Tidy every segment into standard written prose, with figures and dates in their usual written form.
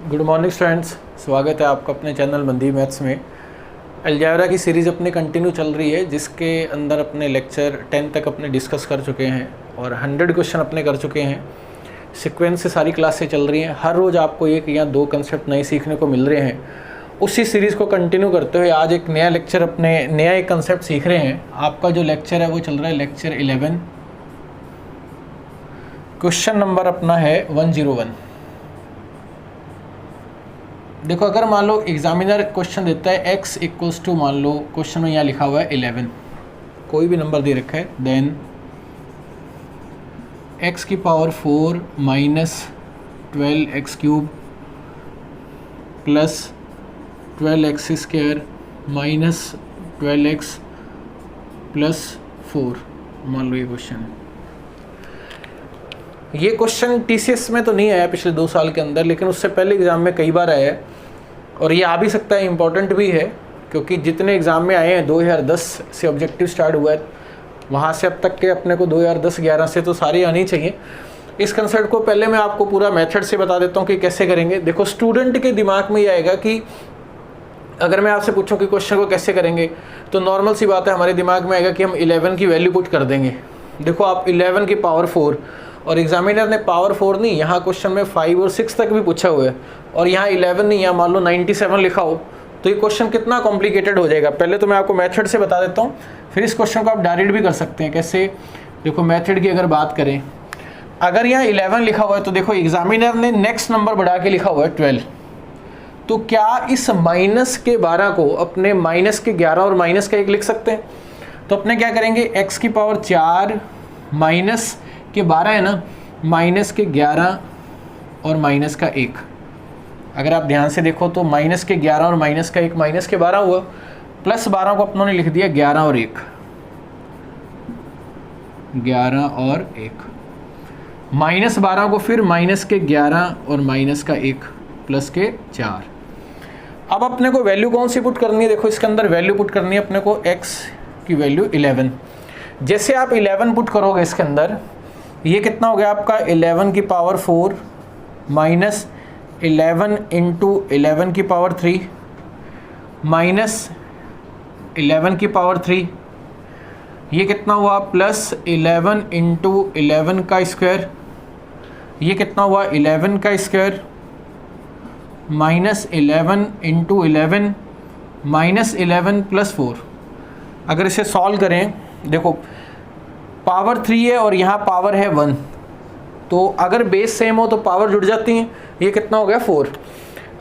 Good morning students, स्वागत है आपका अपने चैनल मंदी मैथ्स में। अलजेब्रा की सीरीज़ अपनी कंटिन्यू चल रही है, जिसके अंदर अपने लेक्चर 10 तक अपने डिस्कस कर चुके हैं और 100 क्वेश्चन अपने कर चुके हैं। सीक्वेंस से सारी क्लासें चल रही हैं, हर रोज़ आपको एक या दो कंसेप्ट नए सीखने को मिल रहे हैं। उसी सीरीज़ को कंटिन्यू करते हुए आज एक नया लेक्चर अपने नया एक कंसेप्ट सीख रहे हैं। आपका जो लेक्चर है वो चल रहा है लेक्चर 11। क्वेश्चन नंबर अपना है 101। देखो, अगर मान लो एग्जामिनर क्वेश्चन देता है x इक्वल्स टू, मान लो क्वेश्चन में यहाँ लिखा हुआ है 11, कोई भी नंबर दे रखा है, देन x की power 4 minus 12x cube plus 12x square minus 12x plus 4, मान लो ये क्वेश्चन है। ये क्वेश्चन टीसीएस में तो नहीं आया पिछले 2 साल के अंदर, लेकिन उससे पहले एग्ज़ाम में कई बार आया है और ये आ भी सकता है। इम्पॉर्टेंट भी है क्योंकि जितने एग्ज़ाम में आए हैं 2010 से ऑब्जेक्टिव स्टार्ट हुआ है, वहाँ से अब तक के अपने को 2010-11 से तो सारे आने ही चाहिए। इस कंसेप्ट को पहले मैं आपको पूरा मेथड से बता देता हूँ कि कैसे करेंगे। देखो, स्टूडेंट के दिमाग में ये आएगा कि अगर मैं आपसे पूछूं कि क्वेश्चन को कैसे करेंगे, तो नॉर्मल सी बात है, हमारे दिमाग में आएगा कि हम 11 की वैल्यू पुट कर देंगे। देखो, आप 11 की पावर 4, और एग्जामिनर ने पावर 4 नहीं, यहाँ क्वेश्चन में 5 और 6 तक भी पूछा हुआ है, और यहाँ 11 नहीं, यहाँ मान लो 97 लिखा हो, तो ये क्वेश्चन कितना कॉम्प्लिकेटेड हो जाएगा। पहले तो मैं आपको मेथड से बता देता हूँ, फिर इस क्वेश्चन को आप डायरेक्ट भी कर सकते हैं। कैसे? देखो, मेथड की अगर बात करें, अगर यहाँ 11 लिखा हुआ है तो देखो एग्जामिनर ने नेक्स्ट नंबर बढ़ा के लिखा हुआ है 12, तो क्या इस माइनस के 12 को अपने माइनस के 11 और माइनस का 1 लिख सकते हैं? तो अपने क्या करेंगे, x की पावर 4 माइनस के 12 है ना, माइनस के 11 और माइनस का 1। अगर आप ध्यान से देखो तो माइनस के 11 और माइनस का 1 माइनस के 12 हुआ, प्लस 12 को अपनों ने लिख दिया 11 और 1, 11 और 1, माइनस 12 को फिर माइनस के 11 और माइनस का 1 प्लस के 4। अब अपने को वैल्यू कौन सी पुट करनी है? देखो, इसके अंदर वैल्यू पुट करनी है अपने को x की वैल्यू 11। जैसे आप 11 पुट करोगे इसके अंदर, ये कितना हो गया आपका 11 की पावर 4 माइनस 11 इंटू 11 की पावर 3 माइनस 11 की पावर 3, ये कितना हुआ प्लस 11 इंटू 11 का स्क्वायर, ये कितना हुआ 11 का square minus 11 into 11 minus 11 plus 4। अगर इसे सॉल्व करें, देखो पावर 3 है और यहाँ पावर है 1, तो अगर बेस सेम हो तो पावर जुड़ जाती हैं। ये कितना हो गया 4।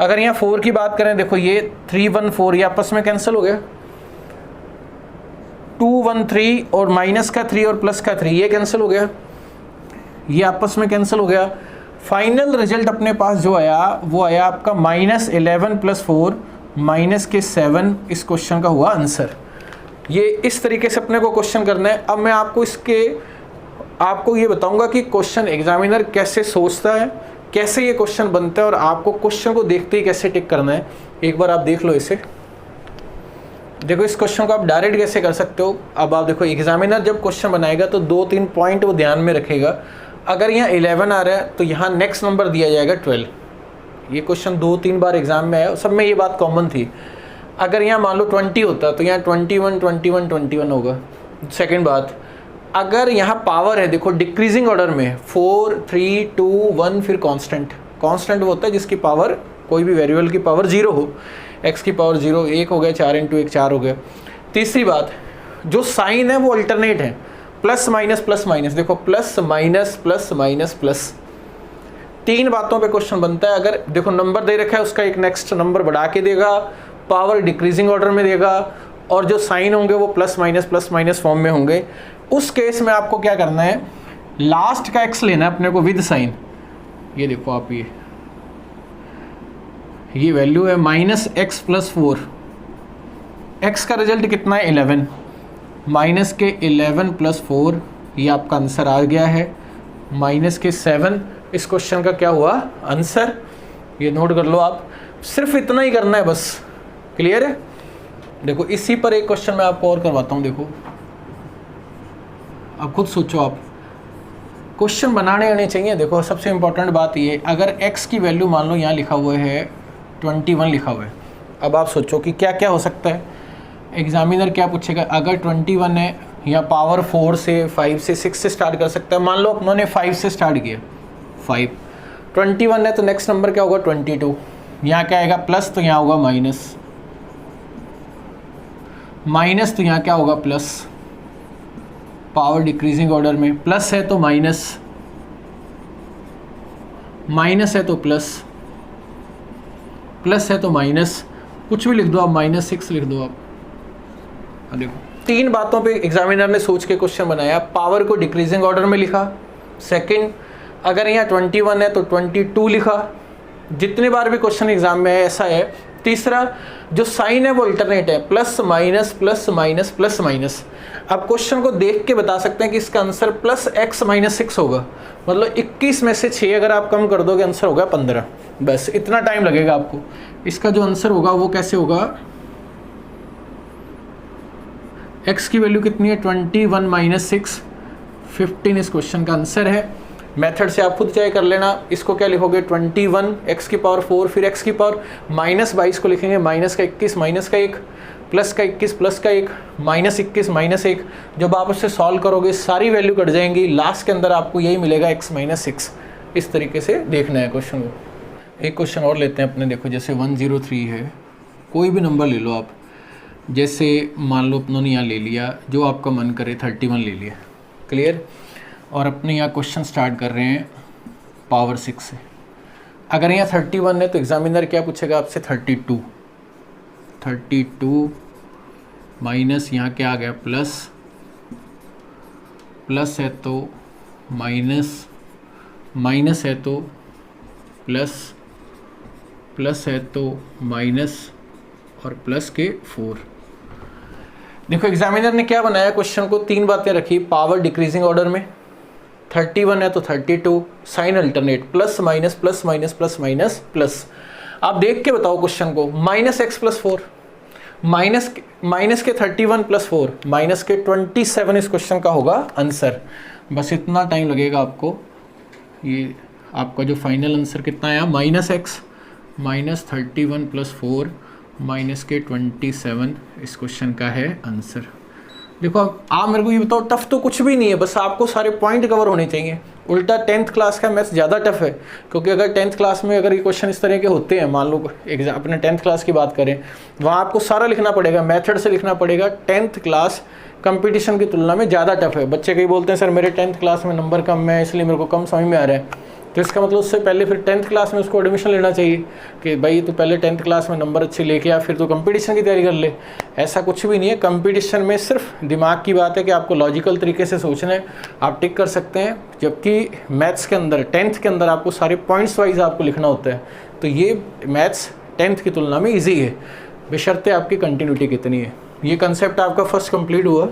अगर यहाँ 4 की बात करें, देखो ये 3 1 4, ये आपस में कैंसिल हो गया, 2 1 3 और माइनस का 3 और प्लस का 3 ये कैंसिल हो गया, ये आपस में कैंसिल हो गया। फाइनल रिजल्ट अपने पास जो आया वो आया आपका माइनस 11 प्लस 4 माइनस के 7। इस क्वेश्चन का हुआ आंसर। ये इस तरीके से अपने को क्वेश्चन करना है। अब मैं आपको ये बताऊंगा कि क्वेश्चन एग्जामिनर कैसे सोचता है, कैसे ये क्वेश्चन बनता है, और आपको क्वेश्चन को देखते ही कैसे टिक करना है। एक बार आप देख लो इसे। देखो, इस क्वेश्चन को आप डायरेक्ट कैसे कर सकते हो। अब आप देखो, एग्जामिनर जब क्वेश्चन बनाएगा तो 2-3 पॉइंट वो ध्यान में रखेगा। अगर यहाँ 11 आ रहा है तो यहाँ नेक्स्ट नंबर दिया जाएगा 12। ये क्वेश्चन 2-3 बार एग्जाम में आया, सब में ये बात कॉमन थी। अगर यहाँ मान लो 20 होता तो यहाँ 21 21 21 होगा। सेकंड बात, अगर यहाँ पावर है, देखो डिक्रीजिंग ऑर्डर में 4 3 2 1, फिर कांस्टेंट वो होता है जिसकी पावर, कोई भी वेरिएबल की पावर 0 हो। x की पावर 0, 1 हो गया, 4 इंटू 1 4 हो गया। तीसरी बात, जो साइन है वो अल्टरनेट है, प्लस माइनस। देखो, प्लस माइनस प्लस, 3 बातों पे क्वेश्चन बनता है। अगर देखो नंबर दे रखा है, उसका एक नेक्स्ट नंबर बढ़ा के देगा, पावर डिक्रीजिंग ऑर्डर में देगा, और जो साइन होंगे वो प्लस माइनस फॉर्म में होंगे। उस केस में आपको क्या करना है, लास्ट का x लेना है अपने को विद साइन। ये देखो आप, ये वैल्यू है माइनस x प्लस 4। x का रिजल्ट कितना है 11, माइनस के 11 प्लस 4, ये आपका आंसर आ गया है माइनस के 7। इस क्वेश्चन का क्या हुआ आंसर, ये नोट कर लो आप। सिर्फ इतना ही करना है बस। क्लियर है? देखो, इसी पर एक क्वेश्चन मैं आपको और करवाता हूँ। देखो, अब खुद सोचो आप, क्वेश्चन बनाने आने चाहिए। देखो सबसे इम्पोर्टेंट बात ये, अगर x की वैल्यू मान लो यहाँ लिखा हुआ है 21 लिखा हुआ है, अब आप सोचो कि क्या क्या हो सकता है। एग्जामिनर क्या पूछेगा, अगर 21 है या पावर 4 से 5 से 6 से स्टार्ट कर सकता है। मान लो अपनों ने 5 से स्टार्ट किया, 5 21 है तो नेक्स्ट नंबर क्या होगा 22, यहाँ क्या आएगा प्लस तो यहाँ होगा माइनस, माइनस तो यहाँ क्या होगा प्लस, पावर डिक्रीजिंग ऑर्डर में, प्लस है तो माइनस, माइनस है तो प्लस, प्लस है तो माइनस, कुछ भी लिख दो आप, -6 लिख दो आप। देखो 3 बातों पे एग्जामिनर ने सोच के क्वेश्चन बनाया। पावर को डिक्रीजिंग ऑर्डर में लिखा, सेकंड अगर यहाँ 21 है तो 22 लिखा, जितने बार भी क्वेश्चन एग्जाम में है ऐसा है। तीसरा जो साइन है वो अल्टरनेट है, plus minus plus minus plus minus. आप क्वेश्चन को देख के बता सकते हैं कि इसका आंसर +x - 6 होगा, मतलब 21 में से 6 अगर आप कम कर दोगे आंसर होगा 15। बस इतना टाइम लगेगा आपको। इसका जो आंसर होगा वो कैसे होगा, x की वैल्यू कितनी है 21 - 6, 15 इस क्वेश्चन का आंसर है। मेथड से आप खुद चाहे कर लेना। इसको क्या लिखोगे 21 x की पावर 4, फिर x की पावर -22 को लिखेंगे, माइनस का 21 माइनस का 1, प्लस का 21 प्लस का 1, -21 -1। जब आप उससे सॉल्व करोगे सारी वैल्यू कट जाएंगी, लास्ट के अंदर आपको यही मिलेगा x - 6। इस तरीके से देखना है क्वेश्चन को। एक क्वेश्चन और लेते हैं अपने। देखो जैसे 103 है, कोई भी नंबर ले लो आप, जैसे मान लो अपनों ने यहाँ ले लिया जो आपका मन करे 31 ले लिया, क्लियर। और अपने यहाँ क्वेश्चन स्टार्ट कर रहे हैं पावर 6 से। अगर यहाँ 31 है तो एग्जामिनर क्या पूछेगा आपसे 32 माइनस यहाँ क्या आ गया प्लस, प्लस है तो माइनस, माइनस है तो प्लस, प्लस है तो माइनस और प्लस के 4। देखो एग्जामिनर ने क्या बनाया क्वेश्चन को, 3 बातें रखी। पावर डिक्रीजिंग ऑर्डर में, 31 है तो 32, sign alternate, plus minus plus minus plus minus plus. आप देख के बताओ क्वेश्चन को, -x + 4, माइनस के 31 + 4, माइनस के 27 इस क्वेश्चन का होगा आंसर। बस इतना टाइम लगेगा आपको। ये आपका जो फाइनल आंसर कितना आया, -x -31 + 4 माइनस के 27 इस क्वेश्चन का है आंसर। देखो आप मेरे को ये बताओ, टफ तो कुछ भी नहीं है, बस आपको सारे पॉइंट कवर होने चाहिए। उल्टा 10th क्लास का मैथ्स ज़्यादा टफ है, क्योंकि अगर 10th क्लास में अगर ये क्वेश्चन इस तरह के होते हैं, मान लो एग्जाम अपने 10th क्लास की बात करें, वहाँ आपको सारा लिखना पड़ेगा, मेथड से लिखना पड़ेगा। 10th क्लास कंपटीशन की तुलना में ज़्यादा टफ है। बच्चे कई बोलते हैं सर मेरे 10th क्लास में नंबर कम है इसलिए मेरे को कम समझ में आ रहा है, तो इसका मतलब उससे पहले फिर 10th क्लास में उसको एडमिशन लेना चाहिए कि भाई तू पहले 10th क्लास में नंबर अच्छे लेके आ, फिर तो कंपटीशन की तैयारी कर ले। ऐसा कुछ भी नहीं है। कंपटीशन में सिर्फ दिमाग की बात है कि आपको लॉजिकल तरीके से सोचना है, आप टिक कर सकते हैं। जबकि मैथ्स के अंदर 10th के अंदर आपको सारे पॉइंट्स वाइज आपको लिखना होता है। तो ये मैथ्स 10th की तुलना में ईजी है, बशर्ते आपकी कंटिन्यूटी कितनी है। ये कंसेप्ट आपका फर्स्ट कंप्लीट हुआ।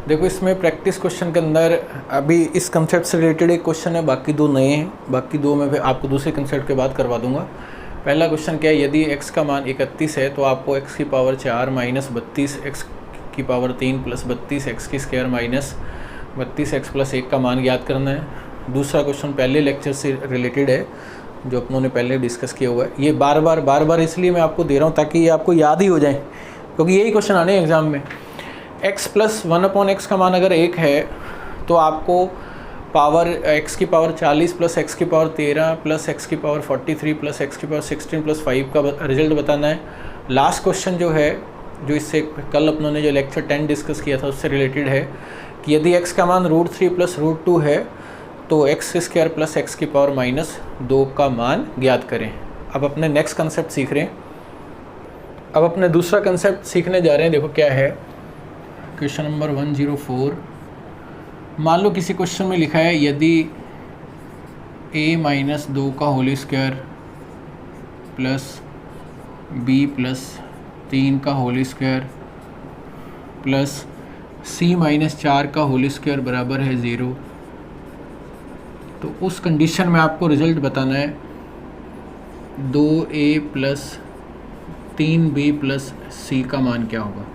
देखो इसमें प्रैक्टिस क्वेश्चन के अंदर अभी इस कंसेप्ट से रिलेटेड एक क्वेश्चन है, बाकी 2 नए हैं। बाकी 2 मैं आपको दूसरे कंसेप्ट के बाद करवा दूंगा। पहला क्वेश्चन क्या है, यदि x का मान 31 है तो आपको x की पावर 4 - 32 x की पावर 3 + 32 x की स्क्वायर माइनस 32 x + 1 का मान ज्ञात करना है। दूसरा क्वेश्चन पहले लेक्चर से रिलेटेड है, जो अपनों ने पहले डिस्कस किया हुआ है। ये बार बार इसलिए मैं आपको दे रहा हूँ ताकि ये आपको याद ही हो जाए, क्योंकि यही क्वेश्चन आने हैं एग्ज़ाम में। x + 1/x का मान अगर 1 है तो आपको पावर x की पावर 40 + x की पावर 13 + x की पावर 43 + x की पावर 16 + 5 का रिजल्ट बताना है। लास्ट क्वेश्चन जो है, जो इससे कल अपनों ने जो लेक्चर 10 डिस्कस किया था उससे रिलेटेड है कि यदि x का मान √3 + √2 है तो x² + x की पावर -2 का मान ज्ञात करें। अब अपने नेक्स्ट कंसेप्ट सीख रहे हैं। अब अपने दूसरा कंसेप्ट सीखने जा रहे हैं। देखो क्या है, क्वेश्चन नंबर 104। मान लो किसी क्वेश्चन में लिखा है यदि a - 2 का होल स्क्वायर प्लस b + 3 का होल स्क्वायर प्लस c - 4 का होल स्क्वायर बराबर है 0, तो उस कंडीशन में आपको रिजल्ट बताना है 2a + 3b + c का मान क्या होगा।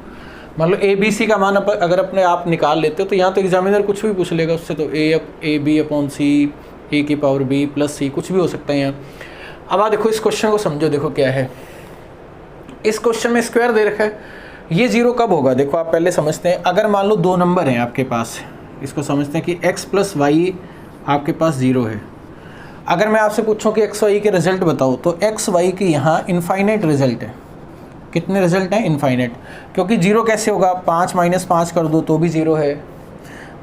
मान लो ए बी सी का मान अगर अपने आप निकाल लेते हो तो यहाँ तो एग्जामिनर कुछ भी पूछ लेगा उससे, तो ए बी अपॉन सी ए की पावर बी प्लस सी कुछ भी हो सकता है यहाँ। अब आप देखो इस क्वेश्चन को समझो, देखो क्या है। इस क्वेश्चन में स्क्वायर दे रखा है, ये जीरो कब होगा देखो आप पहले समझते हैं। अगर मान लो दो नंबर हैं आपके पास, इसको समझते हैं कि x प्लस वाई आपके पास जीरो है। अगर मैं आपसे पूछूं कि x वाई के रिजल्ट बताओ तो x वाई की यहाँ इनफाइनाइट रिजल्ट है। कितने रिजल्ट हैं? इनफाइनाइट। क्योंकि जीरो कैसे होगा? 5 माइनस 5 कर दो तो भी जीरो है,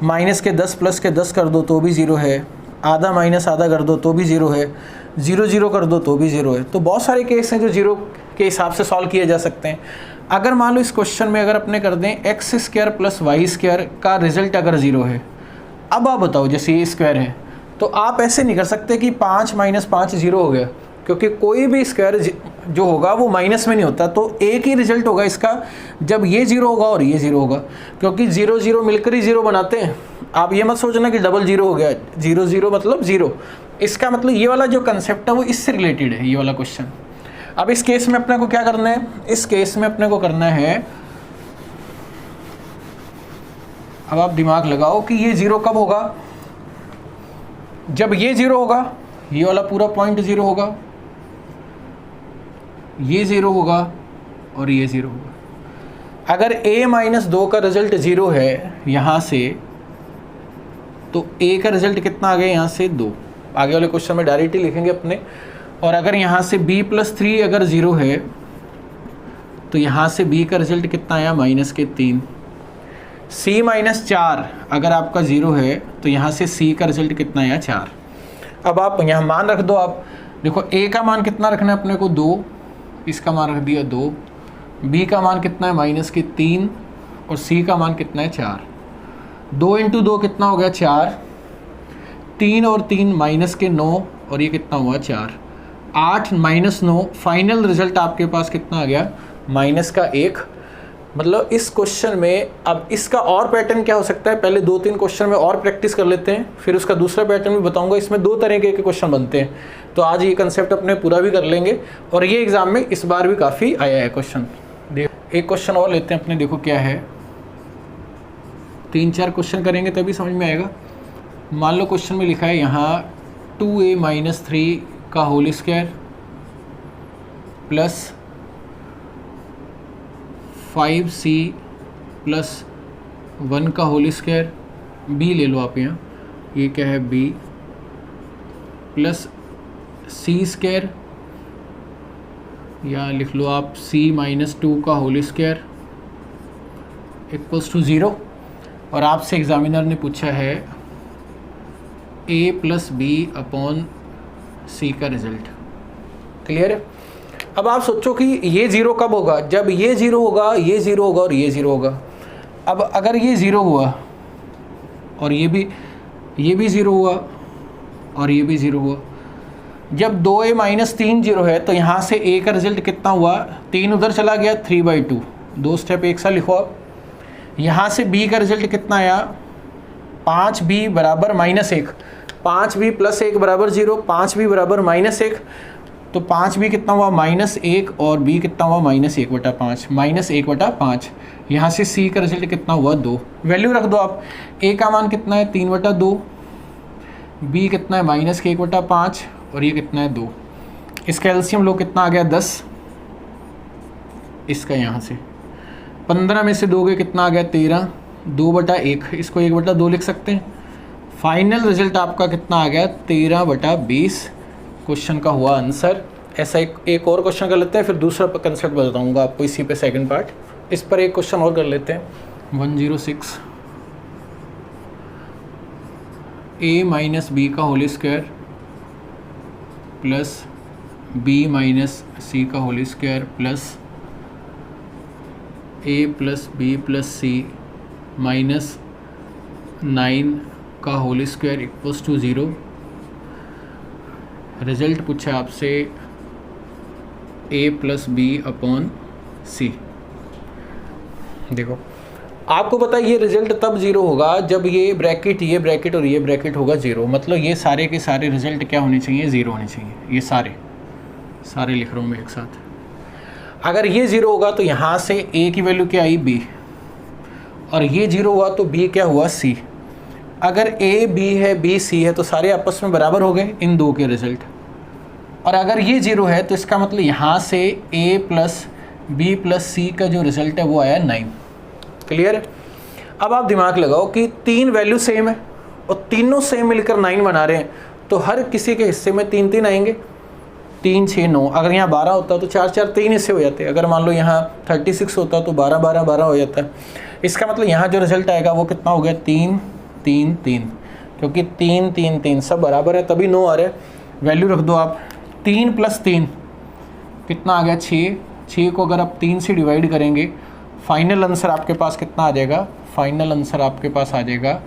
माइनस के 10 प्लस के 10 कर दो तो भी जीरो है, आधा माइनस आधा कर दो तो भी जीरो है, जीरो जीरो कर दो तो भी जीरो है। तो बहुत सारे केस हैं जो जीरो के हिसाब से सॉल्व किए जा सकते हैं। अगर मान लो इस क्वेश्चन में अगर अपने कर दें X square plus Y square का रिजल्ट अगर जीरो है, अब आप बताओ जैसे ये स्क्वायर है तो आप ऐसे नहीं कर सकते कि 5 माइनस 5 जीरो हो गया, क्योंकि कोई भी स्क्वायर जो होगा वो माइनस में नहीं होता। तो एक ही रिजल्ट होगा इसका जब ये जीरो होगा और ये जीरो होगा, क्योंकि जीरो जीरो मिलकर ही जीरो बनाते हैं। आप ये मत सोचना कि डबल जीरो हो गया, जीरो जीरो मतलब जीरो। इसका मतलब ये वाला जो कंसेप्ट है वो इससे रिलेटेड है, ये वाला क्वेश्चन। अब इस केस में अपने को क्या करना है? इस केस में अपने को करना है, अब आप दिमाग लगाओ कि ये जीरो कब होगा? जब ये जीरो होगा, ये वाला पूरा पॉइंट जीरो होगा, ये जीरो होगा और ये जीरो होगा। अगर a माइनस 2 का रिजल्ट जीरो है यहाँ से, तो a का रिजल्ट कितना आ गया यहाँ से? 2। आगे वाले क्वेश्चन में डायरेक्टली लिखेंगे अपने। और अगर यहाँ से b प्लस 3 अगर ज़ीरो है तो यहाँ से b का रिजल्ट कितना आया? माइनस के 3। c माइनस 4 अगर आपका ज़ीरो है तो यहाँ से c का रिजल्ट कितना आया? 4। अब आप यहाँ मान रख दो। आप देखो a का मान कितना रखना है अपने को? 2। इसका मान रख दिया 2। b का मान कितना है? माइनस के 3। और c का मान कितना है? 4। 2 इंटू 2 कितना हो गया? 4। 3 और 3 माइनस के 9 और ये कितना हुआ? 4। 8 माइनस 9, फाइनल रिजल्ट आपके पास कितना आ गया? माइनस का 1। मतलब इस क्वेश्चन में अब इसका और पैटर्न क्या हो सकता है? पहले 2-3 क्वेश्चन में और प्रैक्टिस कर लेते हैं, फिर उसका दूसरा पैटर्न भी बताऊंगा। इसमें 2 तरह के क्वेश्चन बनते हैं, तो आज ये कंसेप्ट अपने पूरा भी कर लेंगे। और ये एग्जाम में इस बार भी काफ़ी आया है क्वेश्चन। एक क्वेश्चन और लेते हैं अपने, देखो क्या है। 3-4 क्वेश्चन करेंगे तभी समझ में आएगा। मान लो क्वेश्चन में लिखा है यहाँ 2a माइनस 3 का whole square plus 5c plus 1 का होल स्क्वायर, b ले लो आप यहाँ, ये क्या है? b प्लस c स्क्वायर, या लिख लो आप c माइनस 2 का होल स्क्वायर इक्वल्स टू 0। और आपसे एग्जामिनर ने पूछा है a plus B upon c का रिजल्ट। क्लियर है? अब आप सोचो कि ये ज़ीरो कब होगा? जब ये ज़ीरो होगा, ये ज़ीरो होगा और ये ज़ीरो होगा। अब अगर ये ज़ीरो हुआ और ये भी ज़ीरो हुआ और ये भी ज़ीरो हुआ, जब 2a माइनस 3 जीरो है तो यहाँ से a का रिजल्ट कितना हुआ? 3 उधर चला गया, 3/2। 2 स्टेप एक साथ लिखो आप। यहाँ से b का रिजल्ट कितना आया? 5b बराबर माइनस 1। 5b प्लस 1 बराबर 0, 5b बराबर माइनस 1। तो 5b कितना हुआ? माइनस 1 और b कितना हुआ? माइनस 1/5। माइनस 1/5। यहाँ से c का रिजल्ट कितना हुआ? 2। वैल्यू रख दो आप। a का मान कितना है? 3/2। b कितना है? माइनस के 1/5 और ये कितना है? 2। इसका एलसीएम लो, कितना आ गया? 10। इसका यहाँ से 15 में से दोगे कितना आ गया? 13। 2/1, इसको 1/2 लिख सकते हैं। फाइनल रिजल्ट आपका कितना आ गया? 13/20 क्वेश्चन का हुआ आंसर। ऐसा एक और क्वेश्चन कर लेते हैं, फिर दूसरा कंसेप्ट बताऊंगा आपको इसी पे सेकंड पार्ट। इस पर एक क्वेश्चन और कर लेते हैं। 106 a माइनस बी का whole square plus b minus C का whole square plus a plus B plus C minus 9 का whole square equals to 0। Result पूछा आपसे a plus B upon C. देखो आपको पता है ये रिजल्ट तब 0 होगा जब ये ब्रैकेट और ये ब्रैकेट होगा 0। मतलब ये सारे के सारे रिजल्ट क्या होने चाहिए? 0 होने चाहिए। ये सारे लिख रहा हूँ मैं एक साथ। अगर ये 0 होगा तो यहाँ से a की वैल्यू क्या आई? b। और ये 0 हुआ तो b क्या हुआ c। अगर a b है b c है तो सारे आपस में बराबर हो गए इन दो के रिजल्ट। और अगर ये 0 है तो इसका मतलब यहाँ से a plus b plus c का जो रिजल्ट है वो आया 9। क्लियर है। अब आप दिमाग लगाओ कि तीन वैल्यू सेम है और तीनों सेम मिलकर 9 बना रहे हैं, तो हर किसी के हिस्से में 3 3 आएंगे। 3 6 9। अगर यहाँ 12 होता तो 4 4 3 हिस्से हो जाते। अगर मान लो यहाँ 36 होता तो 12 12 12 हो जाता। इसका मतलब यहाँ जो रिजल्ट आएगा वो कितना हो गया 3 3 3, क्योंकि 3 3 3 सब बराबर है तभी 9 आ रहा है। वैल्यू रख दो आप। 3 प्लस 3 कितना आ गया 6। 6 को अगर आप 3 से डिवाइड करेंगे फाइनल आंसर आपके पास कितना आ जाएगा, फाइनल आंसर आपके पास आ जाएगा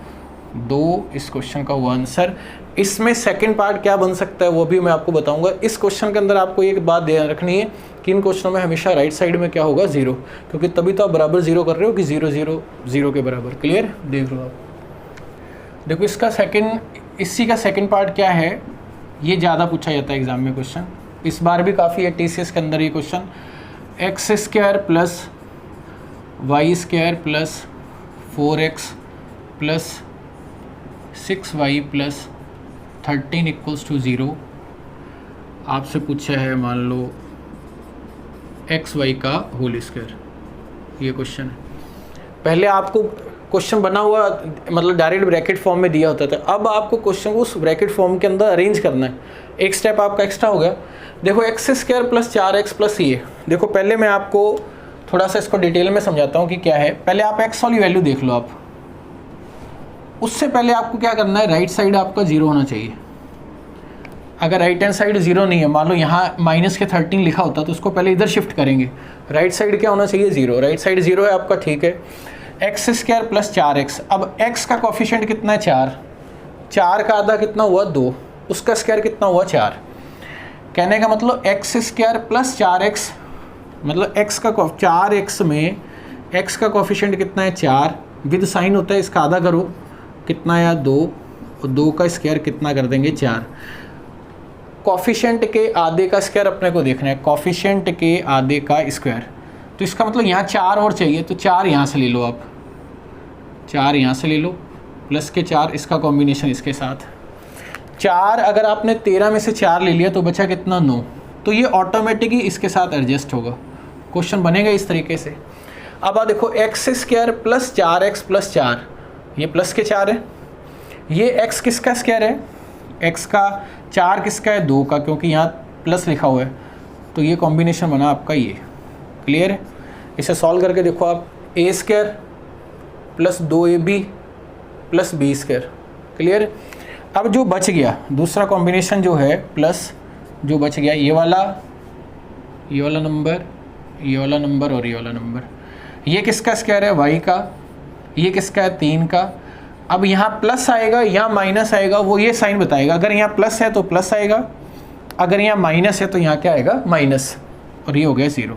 2। इस क्वेश्चन का हुआ आंसर। इसमें सेकंड पार्ट क्या बन सकता है वो भी मैं आपको बताऊंगा। इस क्वेश्चन के अंदर आपको एक बात ध्यान रखनी है कि इन क्वेश्चनों में हमेशा राइट साइड में क्या होगा 0, क्योंकि तभी तो आप बराबर 0 कर रहे हो कि 0 0 0 के बराबर। क्लियर। देख लो आप। देखो इसका इसी का सेकंड पार्ट क्या है, ये ज़्यादा पूछा जाता है एग्जाम में क्वेश्चन। इस बार भी काफ़ी है TCS के अंदर ये question. x² plus y² plus 4x plus 6y plus 13 equals to 0 आपसे पूछा है, मान लो xy का होल स्क्वायर। ये क्वेश्चन है। पहले आपको क्वेश्चन बना हुआ मतलब डायरेक्ट ब्रैकेट फॉर्म में दिया होता था, अब आपको क्वेश्चन को उस ब्रैकेट फॉर्म के अंदर अरेंज करना है। एक स्टेप आपका एक्स्ट्रा हो गया। देखो x² प्लस 4x प्लस ये। देखो पहले मैं आपको थोड़ा सा इसको डिटेल में समझाता हूँ कि क्या है। पहले आप x वाली वैल्यू देख लो आप। उससे पहले आपको क्या करना है, राइट साइड आपका 0 होना चाहिए। अगर राइट हैंड साइड 0 नहीं है, मान लो यहाँ माइनस के 13 लिखा होता तो उसको पहले इधर शिफ्ट करेंगे। राइट साइड क्या होना चाहिए 0। राइट साइड 0 है आपका, ठीक है। x² plus 4x। अब x का कोफिशिएंट कितना है 4। 4 का आधा कितना हुआ 2, उसका स्क्वायर कितना हुआ 4। कहने का मतलब x² प्लस 4x मतलब x का 4x में x का कोफिशिएंट कितना है 4, विद साइन होता है इसका आधा करो कितना आया 2, और 2 का स्क्वायर कितना कर देंगे 4। कोफिशिएंट के आधे का स्क्वायर अपने को देखना है, कोफिशिएंट के आधे का स्क्वायर। तो इसका मतलब यहाँ 4 और चाहिए, तो 4 यहाँ से ले लो आप, 4 यहाँ से ले लो प्लस के 4 इसका कॉम्बिनेशन इसके साथ। 4 अगर आपने 13 में से 4 ले लिया तो बचा कितना 9, तो ये ऑटोमेटिकली इसके साथ एडजस्ट होगा। क्वेश्चन बनेगा इस तरीके से। अब आप देखो x² प्लस 4x प्लस 4, ये प्लस के 4 है। ये x किसका स्क्वायर है, x का 4 किसका है 2 का, क्योंकि यहाँ प्लस लिखा हुआ है, तो ये कॉम्बिनेशन बना आपका ये। क्लियर है। इसे सॉल्व करके देखो आप, a² plus 2ab plus b²। Clear. अब जो बच गया दूसरा कॉम्बिनेशन जो है प्लस जो बच गया ये वाला नंबर, ये वाला नंबर और ये वाला नंबर, ये किसका स्क्वायर है y का, ये किसका है 3 का। अब यहाँ प्लस आएगा यहाँ माइनस आएगा, वो ये साइन बताएगा। अगर यहाँ प्लस है तो प्लस आएगा, अगर यहाँ माइनस है तो यहाँ क्या आएगा माइनस, और ये हो गया 0।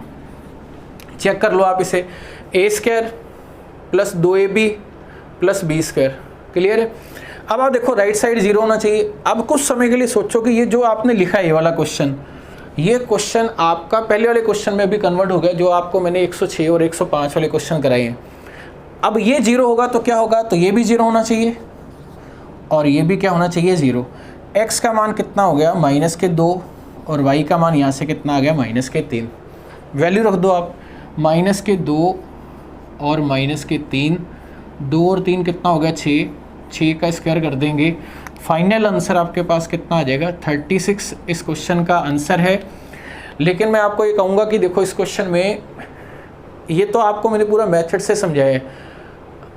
चेक कर लो आप इसे, a² plus 2ab plus b²। Clear है। अब आप देखो राइट साइड 0 होना चाहिए। अब कुछ समय के लिए सोचो कि ये जो आपने लिखा है ये वाला क्वेश्चन, ये क्वेश्चन आपका पहले वाले क्वेश्चन में भी कन्वर्ट हो गया, जो आपको मैंने 106 और 105 वाले क्वेश्चन कराए हैं। अब ये 0 होगा तो क्या होगा, तो ये भी 0 होना चाहिए और ये भी क्या होना चाहिए 0। x का मान कितना हो गया -2 और y का मान यहाँ से कितना आ गया -3। वैल्यू रख दो आप, -2 और -3, 2 और 3 कितना हो गया 6, 6 का स्क्वायर कर देंगे। फाइनल आंसर आपके पास कितना आ जाएगा 36 इस क्वेश्चन का आंसर है। लेकिन मैं आपको ये कहूँगा कि देखो इस क्वेश्चन में ये तो आपको मैंने पूरा मेथड से समझाया है।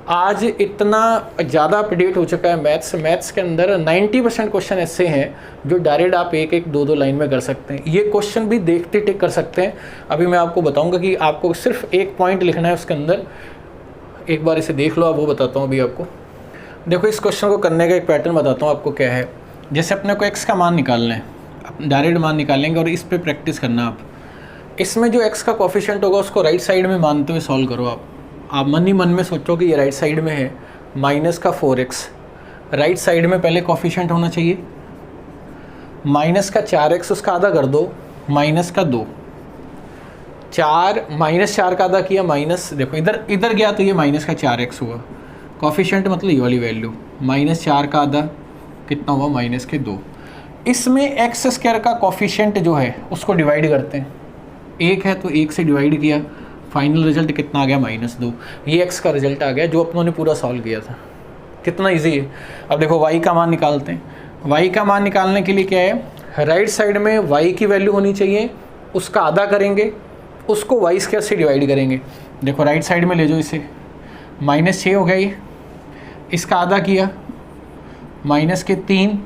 आज इतना ज़्यादा अपडेट हो चुका है मैथ्स के अंदर 90% क्वेश्चन ऐसे हैं जो डायरेक्ट आप एक एक दो लाइन में कर सकते हैं। ये क्वेश्चन भी देखते टिक कर सकते हैं। अभी मैं आपको बताऊंगा कि आपको सिर्फ एक पॉइंट लिखना है उसके अंदर, एक बार इसे देख लो आप, वो बताता हूँ अभी आपको। देखो इस क्वेश्चन को करने का एक पैटर्न बताता हूँ आपको क्या है। जैसे अपने को x का मान निकालना है, डायरेक्ट मान निकालेंगे और इस पर प्रैक्टिस करना आप। इसमें जो x का कोफिशिएंट होगा उसको राइट साइड में मानते हुए सॉल्व करो आप मन ही मन में सोचो कि ये राइट साइड में है, माइनस का 4x राइट साइड में पहले कोफिशिएंट होना चाहिए, माइनस का 4x उसका आधा कर दो, -2, 4 -4 का आधा किया माइनस, देखो इधर गया तो ये माइनस का 4x हुआ, कॉफिशेंट मतलब ये वाली वैल्यू, -4 का आधा कितना हुआ -2। इसमें एक्स स्क्वायर का कॉफिशेंट जो है उसको डिवाइड करते हैं, 1 है तो 1 से डिवाइड किया, फाइनल रिजल्ट कितना आ गया -2। ये एक्स का रिजल्ट आ गया जो अपनों ने पूरा सॉल्व किया था। कितना इजी है। अब देखो वाई का मान निकालते हैं। वाई का मान निकालने के लिए क्या है, राइट साइड में वाई की वैल्यू होनी चाहिए, उसका आधा करेंगे, उसको वाई स्क्वायर से डिवाइड करेंगे। देखो राइट साइड में ले जाओ इसे, -6 हो गया ये, इसका आधा किया -3,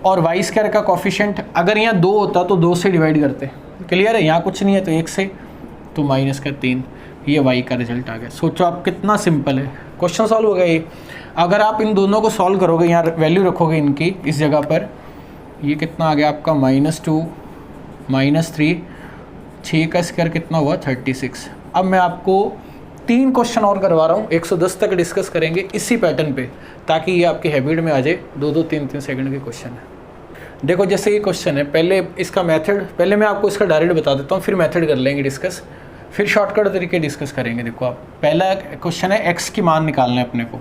और वाई स्क्वायर का कॉफिशेंट अगर यहाँ 2 होता तो 2 से डिवाइड करते। क्लियर है, यहाँ कुछ नहीं है तो 1 से, तो -3, ये वाई का रिजल्ट आ गया। सोचो आप कितना सिंपल है, क्वेश्चन सॉल्व हो गया ये। अगर आप इन दोनों को सॉल्व करोगे, यहाँ वैल्यू रखोगे इनकी इस जगह पर, ये कितना आ गया आपका -2 -3, 6 का स्क्वायर कितना हुआ 36। अब मैं आपको 3 क्वेश्चन और करवा रहा हूँ, 110 तक डिस्कस करेंगे इसी पैटर्न पे, ताकि ये आपकी हैबिट में आ जाए। 2-2 3-3 सेकंड के क्वेश्चन है। देखो जैसे ये क्वेश्चन है, पहले इसका मेथड, पहले मैं आपको इसका डायरेक्ट बता देता हूँ, फिर मेथड कर लेंगे डिस्कस, फिर शॉर्टकट तरीके डिस्कस करेंगे। देखो आप, पहला क्वेश्चन है एक्स की मान निकालना है अपने को,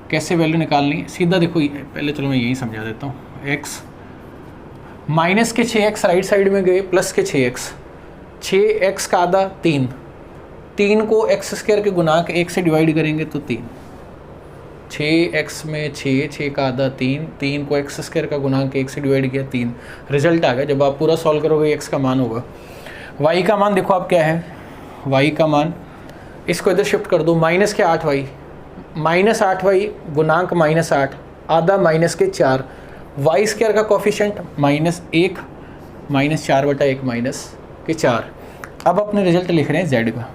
कैसे वैल्यू निकालनी है सीधा। देखो पहले चलो मैं यही समझा देता हूँ। एक्स माइनस के 6x राइट साइड में गए, प्लस के 6x, 6x का आधा 3 को एक्स स्क्वायर के गुणांक 1 से डिवाइड करेंगे तो 3, 6x में 6 का आधा 3 को एक्स स्क्वायर का गुणांक 1 से डिवाइड किया 3, रिजल्ट आ गया। जब आप पूरा सॉल्व करोगे x का मान होगा। y का मान देखो आप क्या है, y का मान, इसको इधर शिफ्ट कर दो, माइनस के 8y, -8y गुणांक -8, आधा -4, वाई स्क्वायर का कॉफिशेंट -1, -4/1 -4। अब अपने रिजल्ट लिख रहे हैं z का,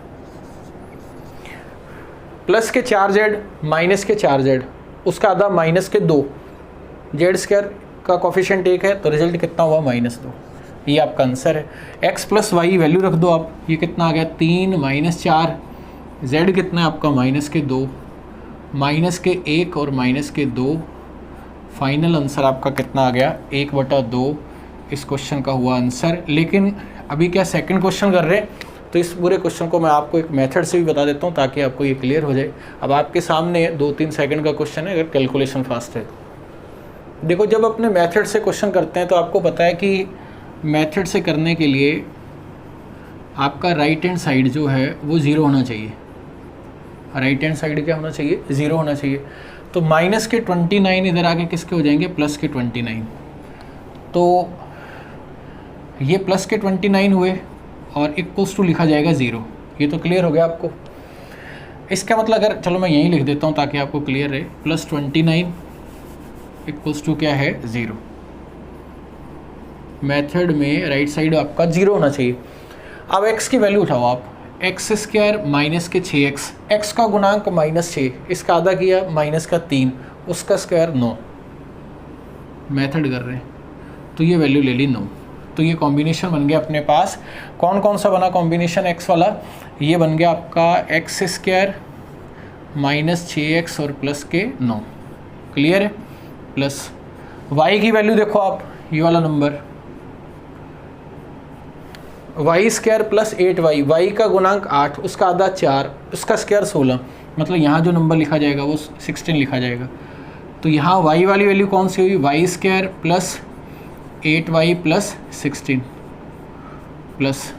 प्लस के 4z माइनस के 4z, उसका आधा -2, जेड स्क्वायर का कॉफिशेंट 1 है तो रिजल्ट कितना हुआ -2। ये आपका आंसर है। x + y वैल्यू रख दो आप, ये कितना आ गया 3 -4, z कितना है आपका -2, -1 और -2, फाइनल आंसर आपका कितना आ गया 1/2। इस क्वेश्चन का हुआ आंसर। लेकिन अभी क्या सेकंड क्वेश्चन कर रहे हैं, तो इस पूरे क्वेश्चन को मैं आपको एक मेथड से भी बता देता हूँ ताकि आपको ये क्लियर हो जाए। अब आपके सामने 2-3 सेकंड का क्वेश्चन है, अगर कैलकुलेशन फास्ट है। देखो जब अपने मेथड से क्वेश्चन करते हैं तो आपको पता है कि मेथड से करने के लिए आपका राइट हैंड साइड जो है वो 0 होना चाहिए। राइट हैंड साइड क्या होना चाहिए, 0 होना चाहिए। तो माइनस के 29 इधर आके किसके हो जाएंगे, प्लस के 29। तो ये प्लस के 29 हुए और इक्वल्स टू लिखा जाएगा 0। ये तो क्लियर हो गया आपको। इसका मतलब अगर चलो मैं यहीं लिख देता हूँ ताकि आपको क्लियर रहे, +29 इक्वल्स टू क्या है 0। मेथड में राइट साइड आपका 0 होना चाहिए। अब x की वैल्यू उठाओ आप, x² माइनस के 6x, x का गुणांक -6, इसका आधा किया -3, उसका स्क्वायर 9। मेथड कर रहे हैं तो ये वैल्यू ले ली 9। तो ये कॉम्बिनेशन बन गया अपने पास। कौन कौन सा बना कॉम्बिनेशन x वाला, ये बन गया आपका x² -6x और प्लस के 9। क्लियर है। प्लस y की वैल्यू देखो आप, ये वाला नंबर y² + 8y, y का गुणांक 8, उसका आधा 4, उसका स्क्वायर 16। मतलब यहाँ जो नंबर लिखा जाएगा वो 16 लिखा जाएगा। तो यहाँ y वाली वैल्यू कौन सी हुई, y² + 8y + 16 प्लस,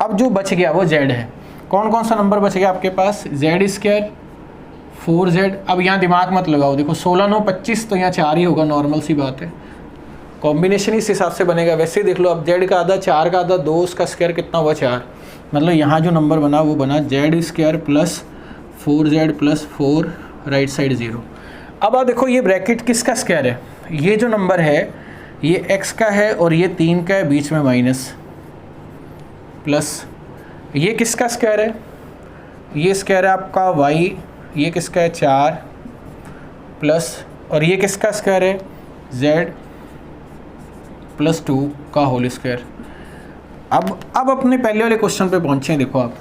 अब जो बच गया वो z है। कौन कौन सा नंबर बच गया आपके पास, z² 4z। अब यहाँ दिमाग मत लगाओ, देखो 16 9 25, तो यहाँ 4 ही होगा, नॉर्मल सी बात है। कॉम्बिनेशन इस हिसाब से बनेगा। वैसे ही देख लो अब, z का आधा 4 का आधा 2, उसका स्क्वायर कितना हुआ 4। मतलब यहाँ जो नंबर बना वो बना z² + 4z + 4, राइट साइड 0। अब आप देखो ये ब्रैकेट किसका स्क्वायर है, ये जो नंबर है ये x का है और ये 3 का है, बीच में माइनस, प्लस ये किसका स्क्वायर है, ये स्क्वायर है आपका y, ये किसका है 4, प्लस और ये किसका स्क्वायर है z + 2 का होल स्क्वायर। अब अपने पहले वाले क्वेश्चन पे पहुँचे। देखो आप,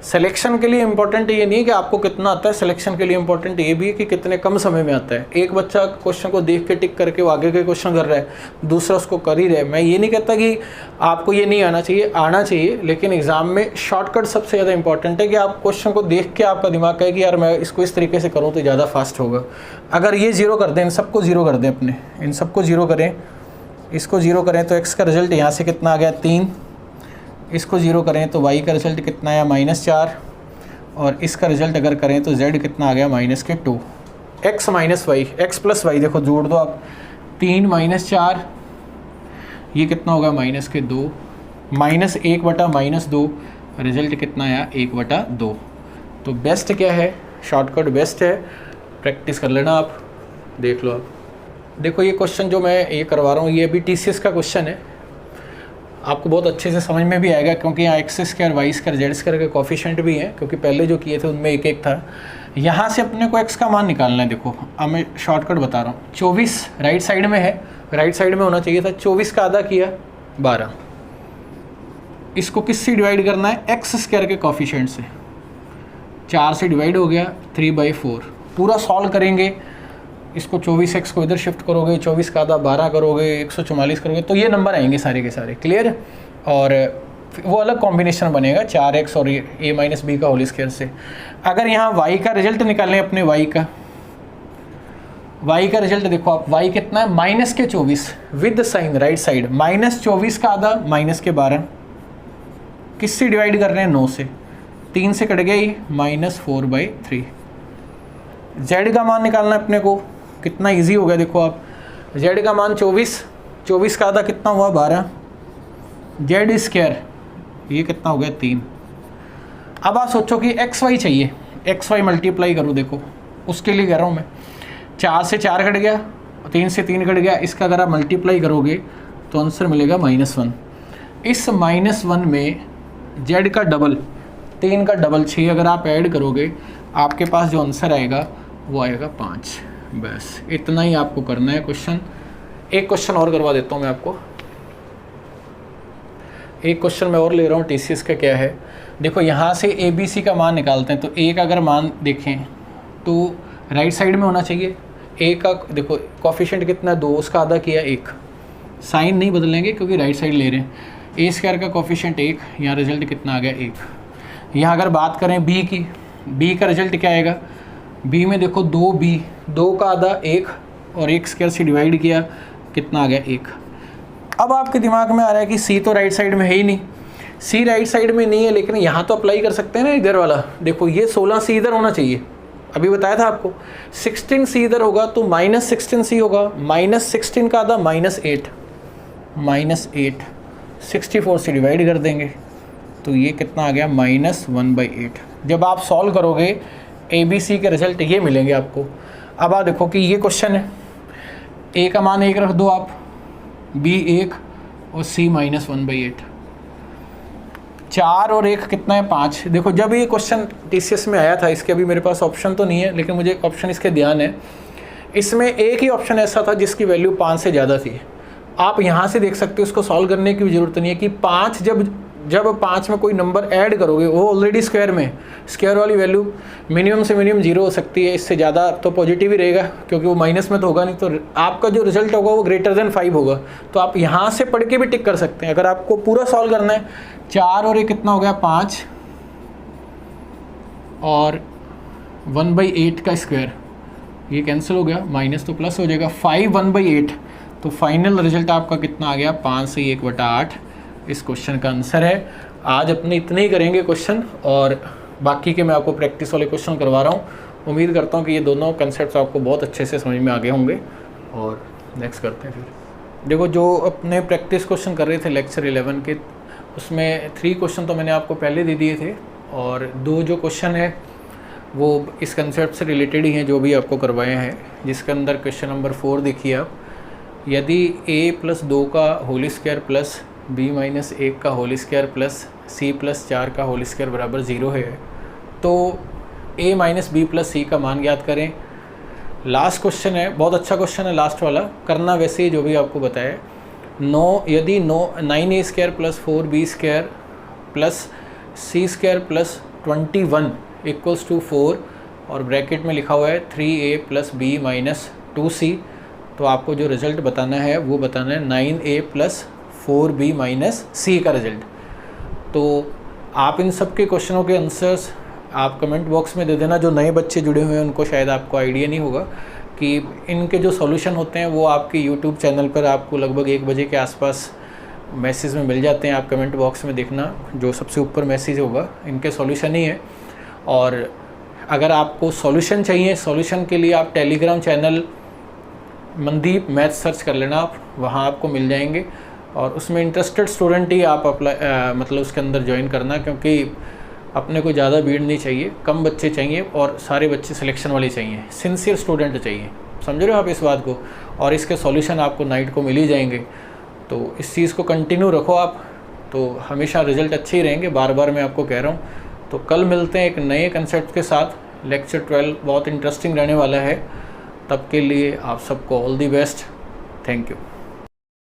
सिलेक्शन के लिए इंपॉर्टेंट ये नहीं कि आपको कितना आता है, सिलेक्शन के लिए इंपॉर्टेंट ये भी है कि कितने कम समय में आता है। एक बच्चा क्वेश्चन को देख के टिक करके वो आगे के क्वेश्चन कर रहा है, दूसरा उसको कर ही रहा है। मैं ये नहीं कहता कि आपको ये नहीं आना चाहिए, लेकिन एग्जाम में शॉर्टकट सबसे ज़्यादा इंपॉर्टेंट है कि आप क्वेश्चन को देख के आपका दिमाग कहे कि यार मैं इसको इस तरीके से करूँ तो ज़्यादा फास्ट होगा। अगर ये जीरो कर दें, इन सबको जीरो कर दें, अपने इन सबको जीरो करें, इसको जीरो करें तो एक्स का रिजल्ट यहाँ से कितना आ गया 3, इसको जीरो करें तो y का रिजल्ट कितना आया -4, और इसका रिजल्ट अगर करें तो z कितना आ गया -2। x minus Y, X plus Y, देखो जोड़ दो आप, 3 -4, ये कितना होगा -2, -1/-2, रिजल्ट कितना आया 1/2। तो बेस्ट क्या है, शॉर्टकट बेस्ट है, प्रैक्टिस कर लेना आप, देख लो आप। देखो ये क्वेश्चन जो मैं ये करवा रहा हूँ ये अभी TCS का क्वेश्चन है, आपको बहुत अच्छे से समझ में भी आएगा क्योंकि यहाँ x² y² z² के कोफिशिएंट भी हैं, क्योंकि पहले जो किए थे उनमें एक एक था। यहाँ से अपने को x का मान निकालना है। देखो अब मैं शॉर्टकट बता रहा हूँ, 24 राइट साइड में है, राइट साइड में होना चाहिए था, 24 का आधा किया 12, इसको किससे डिवाइड करना है, x² के कोफिशिएंट से, 4 से डिवाइड हो गया 3/4। पूरा सॉल्व करेंगे, इसको 24x को इधर शिफ्ट करोगे, 24 का आधा 12 करोगे, 144 करोगे, तो ये नंबर आएंगे सारे के सारे, क्लियर। और वो अलग कॉम्बिनेशन बनेगा 4x और a माइनस बी का होल स्क्वायर से। अगर यहाँ y का रिजल्ट निकालें अपने y का रिजल्ट देखो आप, y कितना है -24 विद साइन राइट साइड, -24 का आधा -12, किससे डिवाइड कर रहे हैं 9 से, 3 से कट गया ये -4/3। z का मान निकालना है अपने को, कितना इजी हो गया देखो आप, z का मान 24 का आधा कितना हुआ 12, z² ये कितना हो गया 3। अब आप सोचो कि xy चाहिए, xy मल्टीप्लाई करो, देखो उसके लिए कह रहा हूँ मैं, 4 से 4 कट गया, 3 से 3 कट गया, इसका अगर आप मल्टीप्लाई करोगे तो आंसर मिलेगा -1। इस -1 में z का डबल, 3 का डबल 6 अगर आप ऐड करोगे, आपके पास जो आंसर आएगा वो आएगा 5। बस इतना ही आपको करना है क्वेश्चन। एक क्वेश्चन और करवा देता हूँ मैं आपको, एक क्वेश्चन मैं और ले रहा हूँ TCS का। क्या है देखो, यहाँ से ABC का मान निकालते हैं, तो A का अगर मान देखें तो राइट साइड में होना चाहिए। A का देखो कोफिशिएंट कितना है 2, उसका आधा किया 1, साइन नहीं बदलेंगे क्योंकि राइट साइड ले रहे हैं। A² का कोफिशिएंट 1, यहाँ रिजल्ट कितना आ गया 1। यहाँ अगर बात करें B की, B का रिजल्ट क्या आएगा, B में देखो 2B, 2 का आधा 1 और 1² से डिवाइड किया, कितना आ गया 1। अब आपके दिमाग में आ रहा है कि C तो राइट साइड में है ही नहीं, C राइट साइड में नहीं है, लेकिन यहाँ तो अप्लाई कर सकते हैं ना इधर वाला। देखो ये 16C इधर होना चाहिए, अभी बताया था आपको, 16C इधर होगा तो -16C होगा, -16 का आधा -8, 64 से डिवाइड कर देंगे तो ये कितना आ गया -1/8। जब आप सॉल्व करोगे ABC के रिजल्ट ये मिलेंगे आपको। अब आप देखो कि ये क्वेश्चन है, A का मान 1 रख दो आप, B 1 और C -1/8, 4 और 1 कितना है 5। देखो जब ये क्वेश्चन TCS में आया था, इसके अभी मेरे पास ऑप्शन तो नहीं है, लेकिन मुझे ऑप्शन इसके ध्यान है, इसमें एक ही ऑप्शन ऐसा था जिसकी वैल्यू 5 से ज़्यादा थी। आप यहाँ से देख सकते हो, उसको सॉल्व करने की भी ज़रूरत नहीं है कि 5 जब 5 में कोई नंबर ऐड करोगे वो ऑलरेडी स्क्वायर में, स्क्वायर वाली वैल्यू मिनिमम से मिनिमम 0 हो सकती है, इससे ज़्यादा तो पॉजिटिव ही रहेगा क्योंकि वो माइनस में तो होगा नहीं, तो आपका जो रिजल्ट होगा वो > 5 होगा। तो आप यहाँ से पढ़ के भी टिक कर सकते हैं। अगर आपको पूरा सॉल्व करना है, 4 और 1 कितना हो गया 5 और 1/8 का स्क्वायर, ये कैंसिल हो गया, माइनस तो प्लस हो जाएगा, 5 1/8, तो फाइनल रिजल्ट आपका कितना आ गया 5 से 1/8 इस क्वेश्चन का आंसर है। आज अपने इतने ही करेंगे क्वेश्चन, और बाकी के मैं आपको प्रैक्टिस वाले क्वेश्चन करवा रहा हूँ। उम्मीद करता हूँ कि ये दोनों कंसेप्ट आपको बहुत अच्छे से समझ में आ गए होंगे। और नेक्स्ट करते हैं फिर। देखो जो अपने प्रैक्टिस क्वेश्चन कर रहे थे लेक्चर 11 के, उसमें 3 क्वेश्चन तो मैंने आपको पहले दे दिए थे, और 2 जो क्वेश्चन है वो इस कंसेप्ट से रिलेटेड ही हैं जो भी आपको करवाए हैं। जिसके अंदर क्वेश्चन नंबर 4 देखिए आप, यदि a + 2 का होल स्क्वायर प्लस b - 1 का होल स्क्वायर प्लस c + 4 का होल स्क्वायर बराबर 0 है, तो a - b + c का मान ज्ञात करें। लास्ट क्वेश्चन है, बहुत अच्छा क्वेश्चन है लास्ट वाला, करना वैसे ही जो भी आपको बताया। यदि 9a² + 4b² + c² + 21 equals to 4 और ब्रैकेट में लिखा हुआ है 3a + b - 2c, तो आपको जो रिज़ल्ट बताना है वो बताना है 9a + 4b - c का रिज़ल्ट। तो आप इन सब के क्वेश्चनों के आंसर्स आप कमेंट बॉक्स में दे देना। जो नए बच्चे जुड़े हुए हैं उनको शायद आपको आइडिया नहीं होगा कि इनके जो सॉल्यूशन होते हैं वो आपके यूट्यूब चैनल पर आपको लगभग 1 बजे के आसपास मैसेज में मिल जाते हैं। आप कमेंट बॉक्स में देखना, जो सबसे ऊपर मैसेज होगा इनके सॉल्यूशन ही है। और अगर आपको सॉल्यूशन चाहिए, सॉल्यूशन के लिए आप Telegram channel Mandeep math search कर लेना, आप वहाँ आपको मिल जाएंगे और उसमें इंटरेस्टेड स्टूडेंट ही आप अप्लाई मतलब उसके अंदर ज्वाइन करना, क्योंकि अपने को ज़्यादा भीड़ नहीं चाहिए, कम बच्चे चाहिए और सारे बच्चे सिलेक्शन वाले चाहिए, सिंसियर स्टूडेंट चाहिए। समझ रहे हो आप इस बात को? और इसके सॉल्यूशन आपको नाइट को मिल ही जाएंगे। तो इस चीज़ को कंटिन्यू रखो आप, तो हमेशा रिज़ल्ट अच्छे ही रहेंगे, बार बार मैं आपको कह रहा हूँ। तो कल मिलते हैं एक नए कंसेप्ट के साथ। लेक्चर 12 बहुत इंटरेस्टिंग रहने वाला है। तब के लिए आप सबको all the best. Thank you.